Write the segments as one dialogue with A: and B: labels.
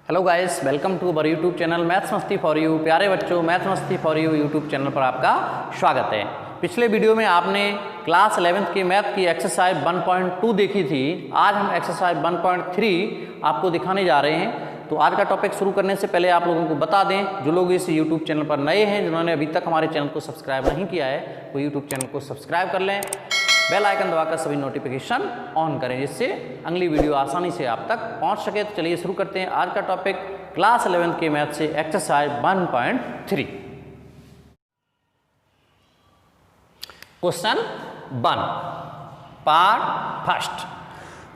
A: Hello guys, welcome to our YouTube channel maths Masti for you. प्यारे बच्चों, maths Masti for you YouTube channel पर आपका स्वागत है। पिछले वीडियो में आपने क्लास 11th की मैथ की एक्सरसाइज 1.2 देखी थी। आज हम एक्सरसाइज 1.3 आपको दिखाने जा रहे हैं। तो आज का टॉपिक शुरू करने से पहले आप लोगों को बता दें, जो लोग इस यूट्यूब चैनल पर नए हैं, जिन्होंने अभी तक हमारे चैनल को सब्सक्राइब नहीं किया है, वो यूट्यूब चैनल को सब्सक्राइब कर लें, बेल आइकन दबाकर सभी नोटिफिकेशन ऑन करें, जिससे अगली वीडियो आसानी से आप तक पहुंच सके। तो चलिए शुरू करते हैं आज का टॉपिक क्लास 11th के मैथ से exercise 1.3। Question 1 part first.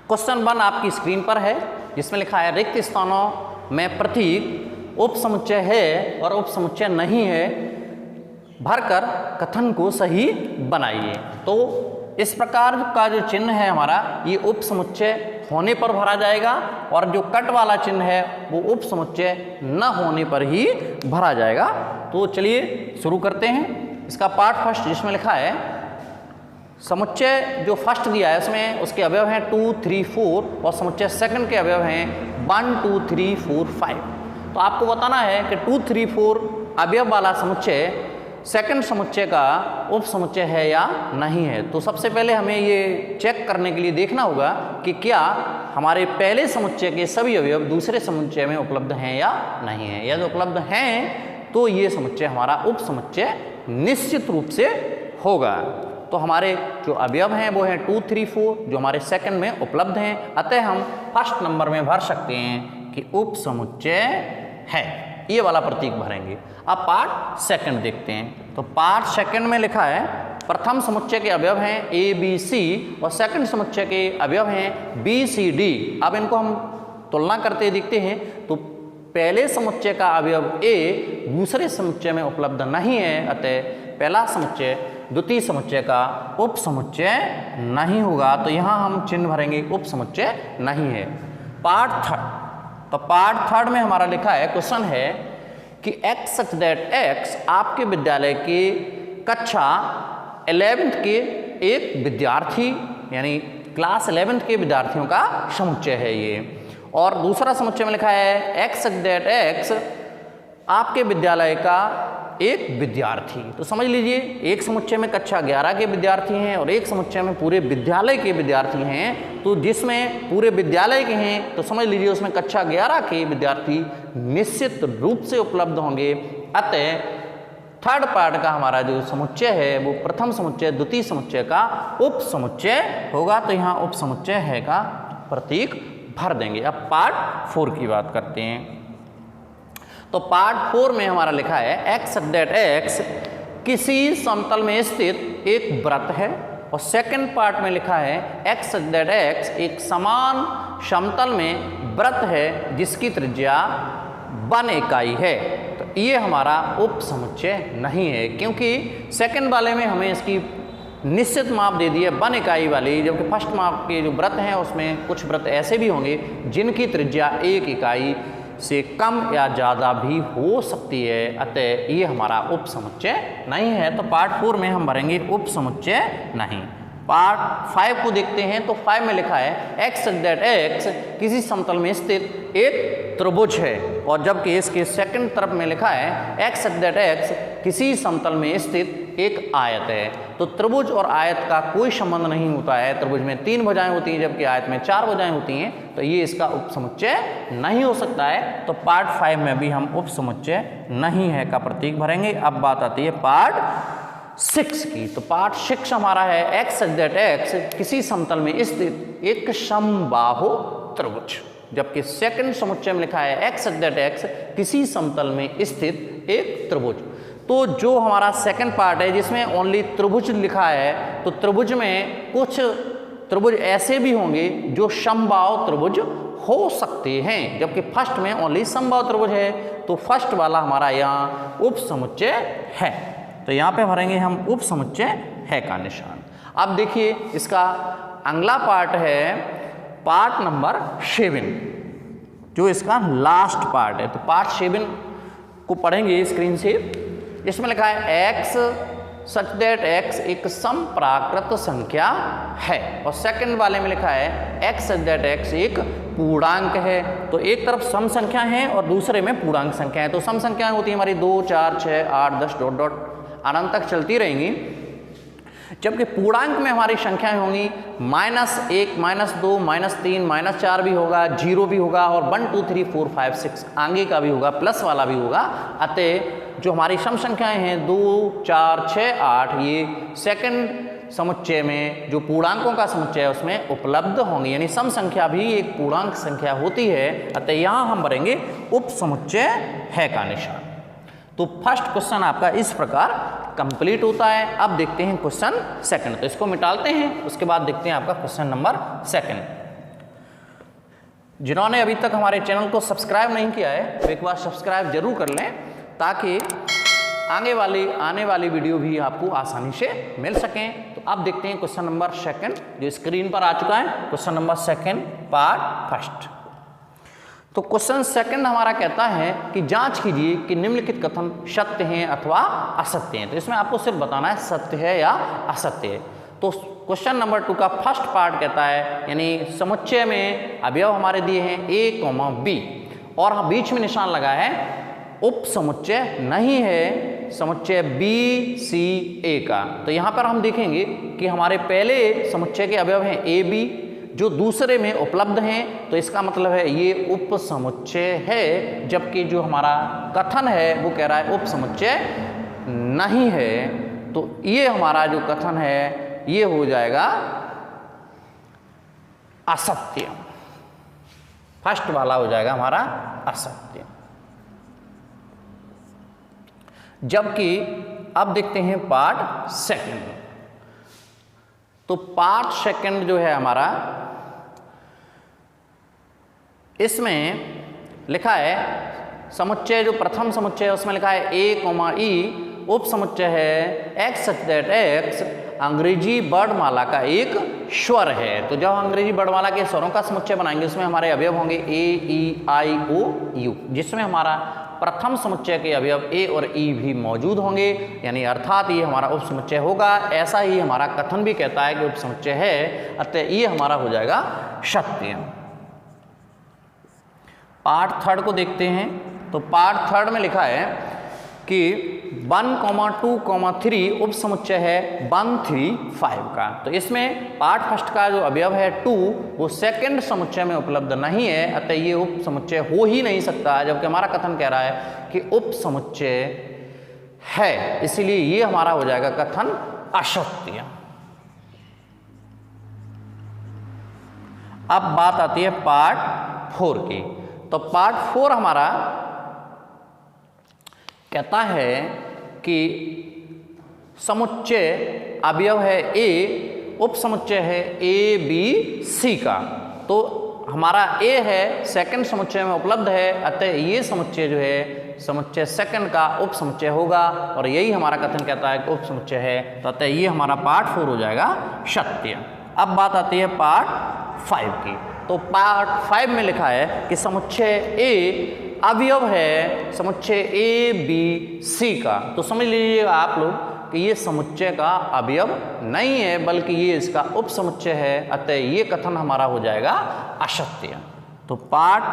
A: Question 1 आपकी स्क्रीन पर है, जिसमें लिखा है रिक्त स्थानों में प्रतीक उपसमुच्चय है और उपसमुच्चय नहीं है, भरकर कथन को सही बनाइए। तो इस प्रकार का जो चिन्ह है हमारा, ये उपसमुच्चय होने पर भरा जाएगा, और जो कट वाला चिन्ह है वो उपसमुच्चय न होने पर ही भरा जाएगा। तो चलिए शुरू करते हैं। इसका पार्ट फर्स्ट, जिसमें लिखा है समुच्चय जो फर्स्ट दिया है उसमें उसके अवयव हैं 2, 3, 4 और समुच्चय सेकंड के अवयव हैं 1, 2, 3, 4, 5। तो आपको बताना है कि 2, 3, 4 अवयव वाला समुच्चय सेकंड समुच्चय का उपसमुच्चय है या नहीं है। तो सबसे पहले हमें ये चेक करने के लिए देखना होगा कि क्या हमारे पहले समुच्चय के सभी अवयव दूसरे समुच्चय में उपलब्ध हैं या नहीं है। यदि उपलब्ध हैं तो ये समुच्चय हमारा उपसमुच्चय निश्चित रूप से होगा। तो हमारे जो अवयव हैं वो हैं 2, 3, 4 जो हमारे सेकंड में उपलब्ध हैं, अतः हम फर्स्ट नंबर में भर सकते हैं कि उपसमुच्चय है। ये वाला प्रतीक भरेंगे। अब पार्ट सेकंड देखते हैं। तो पार्ट सेकंड में लिखा है प्रथम समुच्चय के अवयव हैं ए बी सी और सेकंड समुच्चय के अवयव हैं बी सी डी। अब इनको हम तुलना करते देखते हैं। तो पहले समुच्चय का अवयव ए दूसरे समुच्चय में उपलब्ध नहीं है, अतः पहला समुच्चय द्वितीय समुच्चय का उपसमुच्चय नहीं होगा। तो यहाँ हम चिन्ह भरेंगे उपसमुच्चय नहीं है। Part third. तो पार्ट थर्ड में हमारा लिखा है, क्वेश्चन है कि x सच दैट x आपके विद्यालय के कक्षा 11th के एक विद्यार्थी यानी क्लास 11th के विद्यार्थियों का समुच्चय है ये। और दूसरा समुच्चय में लिखा है x सच दैट x आपके विद्यालय का एक विद्यार्थी। तो समझ लीजिए, एक समुच्चय में कक्षा 11 के विद्यार्थी हैं और एक समुच्चय में पूरे विद्यालय के विद्यार्थी हैं। तो जिसमें पूरे विद्यालय के हैं तो समझ लीजिए उसमें कक्षा 11 के विद्यार्थी निश्चित रूप से उपलब्ध होंगे। अतः थर्ड पार्ट का हमारा जो समुच्चय है वो प्रथम समुच्चय द्वितीय समुच्चय का उपसमुच्चय होगा। तो यहाँ उपसमुच्चय है का प्रतीक भर देंगे। अब पार्ट 4 की बात करते हैं। तो पार्ट 4 में हमारा लिखा है x दैट x किसी समतल में स्थित एक वृत्त है, और सेकंड पार्ट में लिखा है x दैट x एक समान समतल में वृत्त है जिसकी त्रिज्या 1 इकाई है। तो ये हमारा उपसमुच्चय नहीं है, क्योंकि सेकंड वाले में हमें इसकी निश्चित माप दे दी है 1 इकाई वाली, जबकि फर्स्ट माप के जो वृत्त हैं उसमें कुछ वृत्त ऐसे भी होंगे जिनकी त्रिज्या 1 इकाई से कम या ज़्यादा भी हो सकती है। अतः ये हमारा उपसमुच्चय नहीं है। तो पार्ट 4 में हम भरेंगे उपसमुच्चय नहीं। पार्ट 5 को देखते हैं। तो 5 में लिखा है x दैट x किसी समतल में स्थित एक त्रिभुज है, और जबकि इसके सेकंड तरफ में लिखा है x दैट x किसी समतल में स्थित एक आयत है। तो त्रिभुज और आयत का कोई संबंध नहीं होता है। त्रिभुज में 3 भुजाएं होती हैं जबकि आयत में 4 भुजाएं होती हैं। तो ये इसका उपसमुच्चय नहीं हो सकता है। तो पार्ट 5 में भी हम उपसमुच्चय नहीं है का प्रतीक भरेंगे। अब बात आती है पार्ट 6 की। तो पार्ट 6 हमारा है x दैट x किसी समतल में स्थित एक समबाहु त्रिभुज, जबकि सेकंड समुच्चय में लिखा है x दैट x किसी समतल में स्थित एक त्रिभुज। तो जो हमारा सेकंड पार्ट है जिसमें ओनली त्रिभुज लिखा है, तो त्रिभुज में कुछ त्रिभुज ऐसे भी होंगे जो समबाहु त्रिभुज हो सकते हैं, जबकि फर्स्ट में ओनली समबाहु त्रिभुज है। तो फर्स्ट वाला हमारा यहाँ उपसमुच्चय है। तो यहाँ पे भरेंगे हम उपसमुच्चय है का निशान। अब देखिए इसका अगला पार्ट है पार्ट नंबर 7, जो इसका लास्ट पार्ट है। तो पार्ट 7 को पढ़ेंगे स्क्रीन से। इसमें लिखा है x सच दैट x एक समप्राकृत संख्या है, और सेकंड वाले में लिखा है x सच दैट x एक पूर्णांक है। तो एक तरफ सम संख्या है और दूसरे में पूर्णांक संख्या है। तो सम संख्याएं होती है हमारी 2, 4, 6, 8, 10 डॉट डॉट अनंत तक चलती रहेंगी, जबकि पूर्णांक में हमारी संख्याएं होंगी -1, -2, -3, -4 भी होगा, 0 भी होगा, और 1, 2, 3, 4, 5, 6 आगे का भी होगा, प्लस वाला भी होगा। अतः जो हमारी सम संख्याएं हैं 2, 4, 6, 8 ये सेकंड समुच्चय में जो पूर्णांकों का समुच्चय है उसमें उपलब्ध होंगी, यानी सम संख्या भी एक पूर्णांक संख्या होती है। अतः यहाँ हम भरेंगे उप समुच्चय है का निशान। तो फर्स्ट क्वेश्चन आपका इस प्रकार कंप्लीट होता है। अब देखते हैं क्वेश्चन सेकंड, तो इसको मिटालते हैं, उसके बाद देखते हैं आपका क्वेश्चन नंबर सेकंड। जिन्होंने अभी तक हमारे चैनल को सब्सक्राइब नहीं किया है तो एक बार सब्सक्राइब जरूर कर लें, ताकि आने वाली वीडियो भी आपको आसानी से मिल सकें। तो अब देखते हैं क्वेश्चन नंबर सेकंड जो स्क्रीन पर आ चुका है, question number second part first. तो क्वेश्चन सेकंड हमारा कहता है कि जांच कीजिए कि निम्नलिखित कथन सत्य हैं अथवा असत्य हैं। तो इसमें आपको सिर्फ बताना है सत्य है या असत्य है। तो क्वेश्चन नंबर 2 का फर्स्ट पार्ट कहता है, यानी समुच्चय में अवयव हमारे दिए हैं a, b, और बीच में निशान लगा है उप समुच्चय नहीं है समुच्चय बी सी ए का। तो यहाँ पर हम देखेंगे कि हमारे पहले समुच्चय के अवयव हैं ए बी, जो दूसरे में उपलब्ध हैं, तो इसका मतलब है ये उप समुच्चय है, जबकि जो हमारा कथन है वो कह रहा है उप समुच्चय नहीं है। तो ये हमारा जो कथन है ये हो जाएगा असत्य, फर्स्ट वाला हो जाएगा हमारा असत्य। जबकि अब देखते हैं पार्ट सेकंड। तो पार्ट सेकंड जो है हमारा, इसमें लिखा है समुच्चय जो प्रथम समुच्चय है उसमें लिखा है a, e, उप समुच्चय है x सच दैट x अंग्रेजी वर्णमाला का एक स्वर है। तो जब अंग्रेजी वर्णमाला के स्वरों का समुच्चय बनाएंगे उसमें हमारे अवयव होंगे a, e, i, o, u, जिसमें हमारा प्रथम समुच्चय के अवयव a और e भी मौजूद होंगे, यानी अर्थात ये हमारा उप समुच्चय होगा। ऐसा ही हमारा कथन भी कहता है कि उप समुच्चय है, अतः ये हमारा हो जाएगा सत्य। पार्ट थर्ड को देखते हैं। तो पार्ट थर्ड में लिखा है कि 1, 2, 3 उप समुच्चय है 1, 3, 5 का। तो इसमें पार्ट फर्स्ट का जो अवयव है 2 वो सेकंड समुच्चय में उपलब्ध नहीं है, अतः ये उप समुच्चय हो ही नहीं सकता, जबकि हमारा कथन कह रहा है कि उप समुच्चय है, इसीलिए ये हमारा हो जाएगा कथन असत्य। अब बात आती है पार्ट 4 की। तो पार्ट 4 हमारा कहता है कि समुच्चय अवयव है ए, उप समुच्चय है ए बी सी का। तो हमारा ए है सेकंड समुच्चय में उपलब्ध है, अतः ये समुच्चय जो है समुच्चय सेकंड का उप समुच्चय होगा, और यही हमारा कथन कहता है कि उप समुच्चय है, तो अतः ये हमारा पार्ट 4 हो जाएगा सत्य। अब बात आती है पार्ट 5 की। तो पार्ट 5 में लिखा है कि समुच्चय ए अवयव है समुच्चय ए बी सी का। तो समझ लीजिएगा आप लोग कि ये समुच्चय का अवयव नहीं है, बल्कि ये इसका उप समुच्चय है, अतः ये कथन हमारा हो जाएगा असत्य। तो पार्ट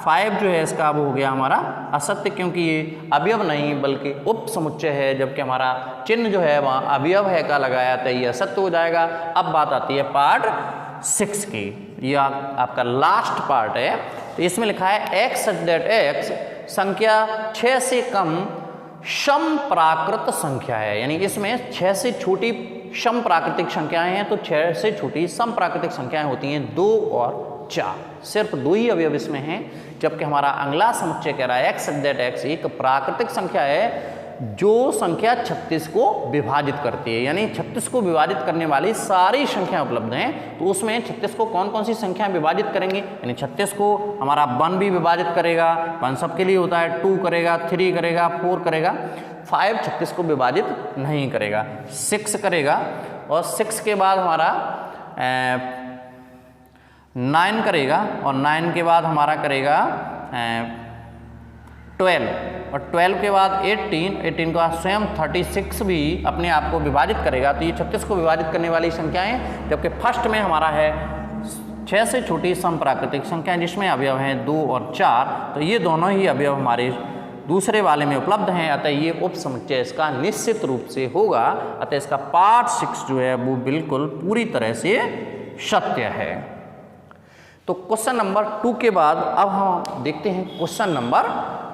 A: 5 जो है इसका अब हो गया हमारा असत्य, क्योंकि ये अवयव नहीं बल्कि उप समुच्चय है, जबकि हमारा चिन्ह जो है वहाँ अवयव है का लगाया, तो ये असत्य हो जाएगा। अब बात आती है पार्ट 6 की। ये आपका लास्ट पार्ट है। तो इसमें लिखा है x सच दैट x संख्या 6 से कम सम प्राकृत संख्या है, यानी इसमें 6 से छोटी सम प्राकृतिक संख्याएं हैं, तो 6 से छोटी सम प्राकृतिक संख्याएं होती हैं 2 और 4, सिर्फ 2 ही अवयव इसमें हैं। जबकि हमारा अगला समुच्चय कह रहा है x सच दैट x एक प्राकृतिक संख्या है जो संख्या 36 को विभाजित करती है, यानी 36 को विभाजित करने वाली सारी संख्याएं उपलब्ध हैं। तो उसमें 36 को कौन कौन सी संख्याएं विभाजित करेंगे, यानी 36 को हमारा 1 भी विभाजित करेगा, 1 सबके लिए होता है, 2 करेगा, 3 करेगा, 4 करेगा, 5 36 को विभाजित नहीं करेगा, 6 करेगा, और 6 के बाद हमारा 9 करेगा, और 9 के बाद हमारा करेगा 12 और 12 के बाद 18, 18 के बाद स्वयं 36 भी अपने आप को विभाजित करेगा। तो ये 36 को विभाजित करने वाली संख्याएं, जबकि फर्स्ट में हमारा है 6 से छोटी सम प्राकृतिक संख्याएं जिसमें अवयव हैं 2 और 4। तो ये दोनों ही अवयव हमारे दूसरे वाले में उपलब्ध हैं, अतः ये उप समुच्चय इसका निश्चित रूप से होगा। अतः इसका पार्ट 6 जो है वो बिल्कुल पूरी तरह से सत्य है। तो क्वेश्चन नंबर 2 के बाद अब हम देखते हैं क्वेश्चन नंबर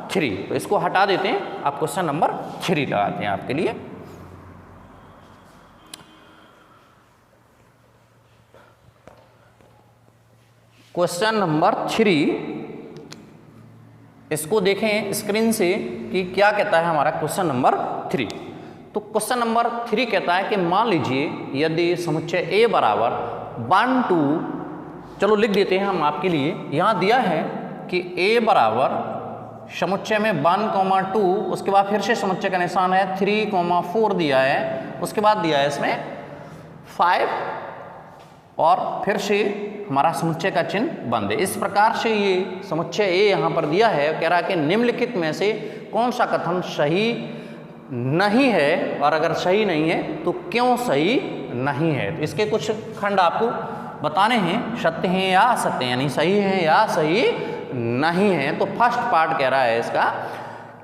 A: 3। तो इसको हटा देते हैं, आप क्वेश्चन नंबर 3 लगाते हैं आपके लिए। क्वेश्चन नंबर 3, इसको देखें स्क्रीन से कि क्या कहता है हमारा क्वेश्चन नंबर 3। तो क्वेश्चन नंबर 3 कहता है कि मान लीजिए यदि समुच्चय A बराबर 1 2, चलो लिख देते हैं हम आपके लिए। यहाँ दिया है कि A बराबर समुच्चय में 1, 2, उसके बाद फिर से समुच्चय का निशान है 3, 4 दिया है, उसके बाद दिया है इसमें 5 और फिर से हमारा समुच्चय का चिन्ह बंद है। इस प्रकार से ये समुच्चय A यहाँ पर दिया है। कह रहा है कि निम्नलिखित में से कौन सा कथन सही नहीं है, और अगर सही नहीं है तो क्यों सही नहीं है। तो इसके कुछ खंड आपको बताने हैं, सत्य हैं या असत्य, यानी सही है या सही नहीं है। तो फर्स्ट पार्ट कह रहा है इसका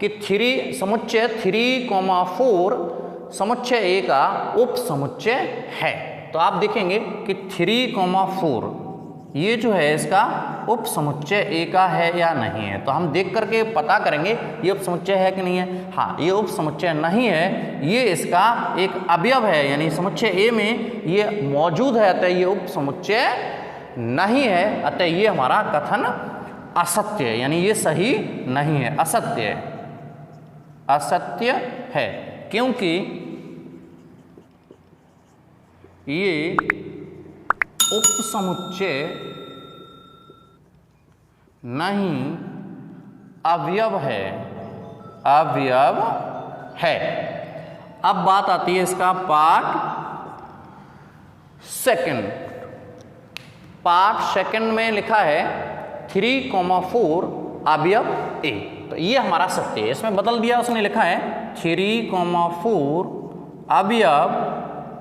A: कि समुच्चय 3, 4 समुच्चय A का उप समुच्चय है। तो आप देखेंगे कि 3, 4 ये जो है इसका उप समुच्चय A का है या नहीं है। तो हम देख करके पता करेंगे ये उप समुच्चय है कि नहीं है। हाँ, ये उप समुच्चय नहीं है, ये इसका एक अवयव है, यानी समुच्चय A में ये मौजूद है, अतः ये उप समुच्चय नहीं है। अतः ये हमारा कथन असत्य है, यानी ये सही नहीं है, असत्य है, असत्य है, क्योंकि ये उप समुच्चय नहीं अवयव है, अवयव है। अब बात आती है इसका पार्ट सेकंड। पार्ट सेकंड में लिखा है 3, 4 अवयव A। तो ये हमारा सत्य है, इसमें बदल दिया, उसने लिखा है 3, 4 अवयव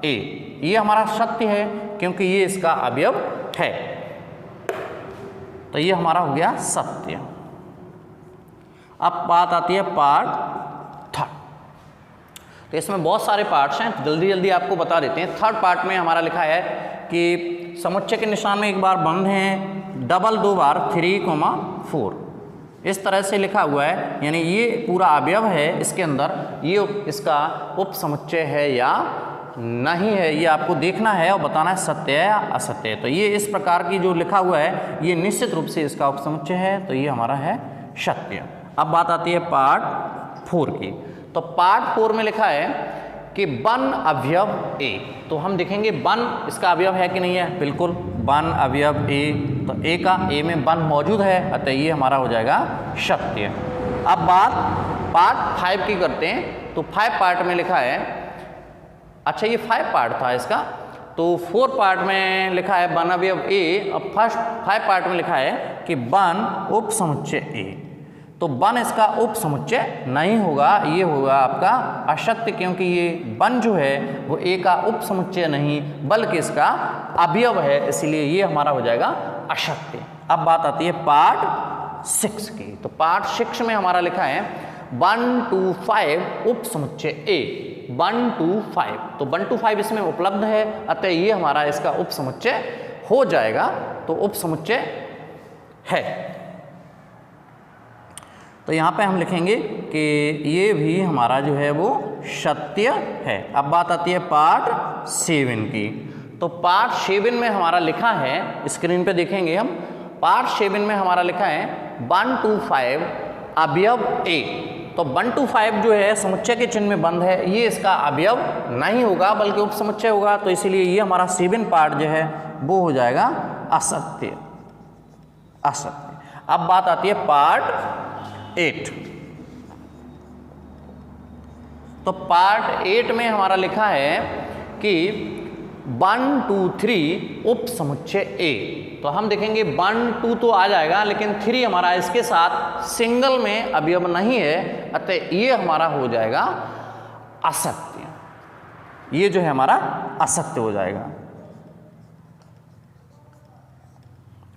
A: A। ये हमारा सत्य है क्योंकि ये इसका अवयव है। तो ये हमारा हो गया सत्य। अब बात आती है पार्ट थर्ड। तो इसमें बहुत सारे पार्ट्स हैं, जल्दी जल्दी आपको बता देते हैं। थर्ड पार्ट में हमारा लिखा है कि समुच्चय के निशान में एक बार बंद है, डबल 2 बार 3, 4 इस तरह से लिखा हुआ है, यानी ये पूरा अवयव है, इसके अंदर ये इसका उप समुच्चय है या नहीं है, ये आपको देखना है और बताना है सत्य है या असत्य है। तो ये इस प्रकार की जो लिखा हुआ है ये निश्चित रूप से इसका उपसमुच्चय है, तो ये हमारा है सत्य। अब बात आती है पार्ट 4 की। तो पार्ट 4 में लिखा है कि 1 अवयव A। तो हम देखेंगे 1 इसका अवयव है कि नहीं है, बिल्कुल 1 अवयव A। तो A में 1 मौजूद है, अतः ये हमारा हो जाएगा सत्य। अब बात पार्ट 5 की करते हैं। तो 5 पार्ट में लिखा है, अच्छा ये 5 पार्ट था इसका, तो 4 पार्ट में लिखा है 1 अवयव A। अब फर्स्ट 5 पार्ट में लिखा है कि 1 उप समुच्चय A। तो 1 इसका उप समुच्चय नहीं होगा, ये होगा आपका असत्य, क्योंकि ये 1 जो है वो A का उप समुच्चय नहीं बल्कि इसका अवयव है, इसलिए ये हमारा हो जाएगा असत्य। अब बात आती है पार्ट 6 की। तो पार्ट 6 में हमारा लिखा है 1 2 5 उप समुच्चय A। 1 2 5, तो 1 2 5 इसमें उपलब्ध है, अतः ये हमारा इसका उप समुच्चय हो जाएगा। तो उप समुच्चय है। तो यहाँ पे हम लिखेंगे कि ये भी हमारा जो है वो सत्य है। अब बात आती है पार्ट 7 की। तो पार्ट 7 में हमारा लिखा है, स्क्रीन पे देखेंगे हम, पार्ट 7 में हमारा लिखा है 1 2 5 अवयव A। तो 1 2 5 जो है समुच्चय के चिन्ह में बंद है, ये इसका अवयव नहीं होगा बल्कि उप समुच्चय होगा। तो इसीलिए ये हमारा 7 पार्ट जो है वो हो जाएगा असत्य, असत्य। अब बात आती है पार्ट 8। तो पार्ट 8 में हमारा लिखा है कि 1 2 3 उप समुच्चय ए। तो हम देखेंगे 1 2 तो आ जाएगा, लेकिन 3 हमारा इसके साथ सिंगल में अवयव नहीं है, अतः ये हमारा हो जाएगा असत्य। ये जो है हमारा असत्य हो जाएगा।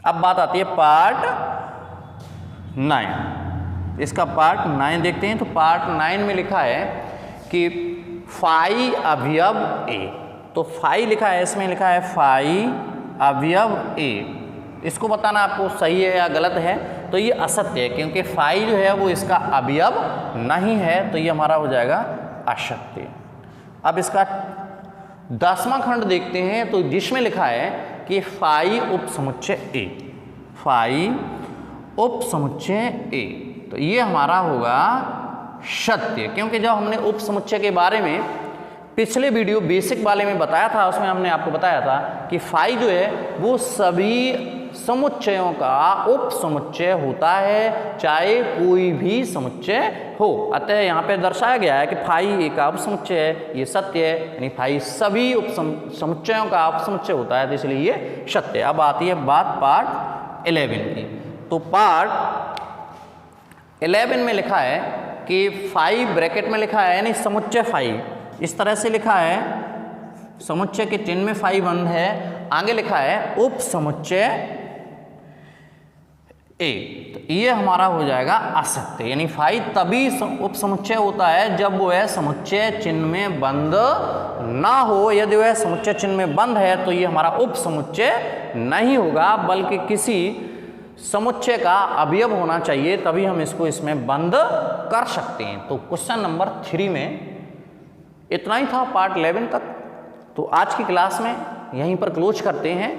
A: अब बात आती है पार्ट 9। इसका पार्ट 9 देखते हैं। तो पार्ट 9 में लिखा है कि फाई अवयव ए। तो फाई लिखा है, इसमें लिखा है फाई अवयव ए। इसको बताना आपको सही है या गलत है। तो ये असत्य है, क्योंकि फाई जो है वो इसका अवयव नहीं है, तो ये हमारा हो जाएगा असत्य। अब इसका 10वां खंड देखते हैं। तो जिसमें लिखा है कि फाई उप समुच्चय ए, फाई उप समुच्चय ए, तो ये हमारा होगा सत्य। क्योंकि जब हमने उप समुच्चय के बारे में पिछले वीडियो बेसिक वाले में बताया था, उसमें हमने आपको बताया था कि फाई जो है वो सभी समुच्चयों का उप समुच्चय होता है, चाहे कोई भी समुच्चय हो। अतः यहाँ पे दर्शाया गया है कि फाई एक उप समुच्चय है, ये सत्य है। यानी फाई सभी उप समुच्चयों का उप समुच्चय होता है, तो इसलिए ये सत्य है। अब आती है बात पार्ट 11 की। तो पार्ट 11 में लिखा है कि फाई ब्रैकेट में लिखा है, यानी समुच्चय फाई इस तरह से लिखा है, समुच्चय के चिन्ह में फाई बंद है, आगे लिखा है उप समुच्चय ए। तो ये हमारा हो जाएगा असत्य। यानी फाई तभी उप समुच्चय होता है जब वह समुच्चय चिन्ह में बंद ना हो। यदि वह समुच्चय चिन्ह में बंद है तो ये हमारा उप समुच्चय नहीं होगा, बल्कि किसी समुच्चय का अवयव होना चाहिए, तभी हम इसको इसमें बंद कर सकते हैं। तो क्वेश्चन नंबर 3 में इतना ही था पार्ट 11 तक। तो आज की क्लास में यहीं पर क्लोज करते हैं।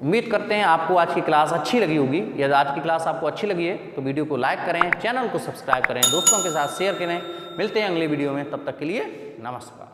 A: उम्मीद करते हैं आपको आज की क्लास अच्छी लगी होगी। यदि आज की क्लास आपको अच्छी लगी है तो वीडियो को लाइक करें, चैनल को सब्सक्राइब करें, दोस्तों के साथ शेयर करें। मिलते हैं अगले वीडियो में, तब तक के लिए नमस्कार।